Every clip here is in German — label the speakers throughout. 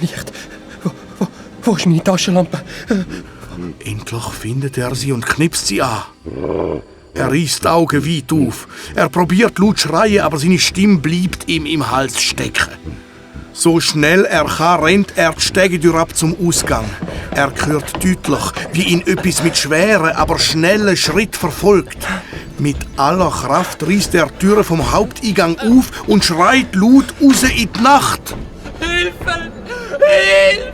Speaker 1: Licht. Wo ist meine Taschenlampe?
Speaker 2: Endlich findet er sie und knipst sie an. Er reißt die Augen weit auf. Er probiert laut zu schreien, aber seine Stimme bleibt ihm im Hals stecken. So schnell er kann, rennt er die Stege ab zum Ausgang. Er hört deutlich, wie ihn etwas mit schweren, aber schnellen Schritt verfolgt. Mit aller Kraft reißt er die Türe vom Haupteingang auf und schreit laut raus in die Nacht.
Speaker 3: Hilfe! Hilfe!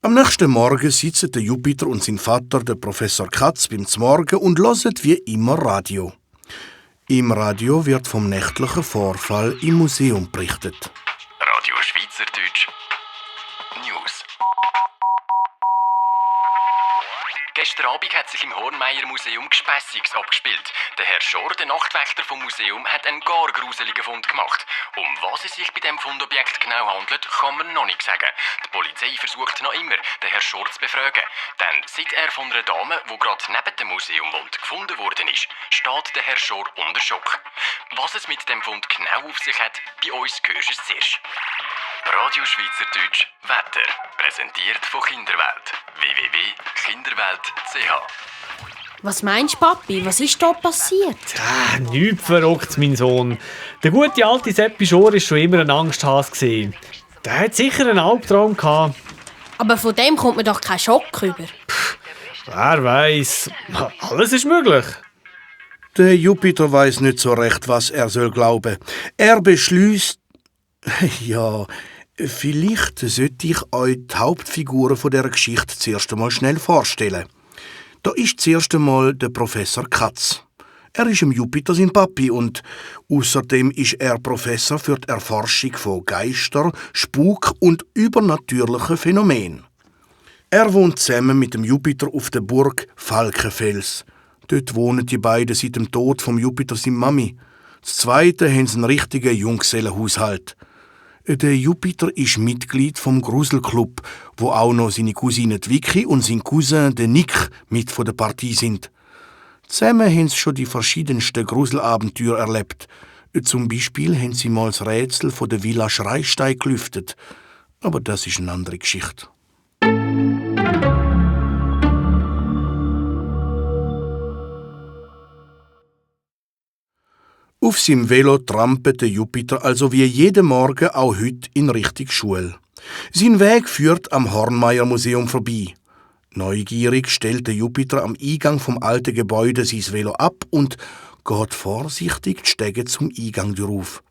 Speaker 2: Am nächsten Morgen sitzen der Jupiter und sein Vater, der Professor Katz, beim Zmorgen und hören wie immer Radio. Im Radio wird vom nächtlichen Vorfall im Museum berichtet.
Speaker 4: Radio Schweizerdeutsch News. Gestern Abend hat sich im Hornmeier Museum Gespässiges abgespielt. Der Herr Schor, der Nachtwächter vom Museum, hat einen gar gruseligen Fund gemacht. Um was es sich bei dem Fundobjekt genau handelt, kann man noch nicht sagen. Die Polizei versucht noch immer, den Herr Schor zu befragen. Denn seit er von einer Dame, die gerade neben dem Museum wohnt, gefunden worden ist, steht der Herr Schor unter Schock. Was es mit dem Fund genau auf sich hat, bei uns hörst du es zuerst. Radio Schweizerdeutsch Wetter. Präsentiert von Kinderwelt. www.kinderwelt.ch.
Speaker 5: Was meinst du, Papi? Was ist da passiert?
Speaker 6: Nichts verrückt, mein Sohn. Der gute alte Seppi Schor war schon immer ein Angsthase. Der hat sicher einen Albtraum gehabt.
Speaker 5: Aber von dem kommt mir doch kein Schock rüber.
Speaker 6: Wer weiß. Alles ist möglich.
Speaker 2: Der Jupiter weiß nicht so recht, was er soll glauben. Er beschließt, ja, vielleicht sollte ich euch die Hauptfiguren von dieser Geschichte zuerst einmal schnell vorstellen. Da ist zuerst einmal der Professor Katz. Er ist im Jupiter sein Papi und außerdem ist er Professor für die Erforschung von Geister, Spuk und übernatürlichen Phänomenen. Er wohnt zusammen mit dem Jupiter auf der Burg Falkenfels. Dort wohnen die beiden seit dem Tod vom Jupiter seine Mami. Das Zweite haben sie einen richtigen Junggesellenhaushalt. Der Jupiter ist Mitglied vom Gruselclub, wo auch noch seine Cousine Vicky und sein Cousin der Nick mit von der Partie sind. Zusammen haben sie schon die verschiedensten Gruselabenteuer erlebt. Zum Beispiel haben sie mal das Rätsel von der Villa Schreistein gelüftet. Aber das ist eine andere Geschichte. Auf seinem Velo trampelt der Jupiter also wie jeden Morgen auch heute in Richtung Schule. Sein Weg führt am Hornmeier Museum vorbei. Neugierig stellt der Jupiter am Eingang vom alten Gebäude sein Velo ab und geht vorsichtig die Stege zum Eingang drauf.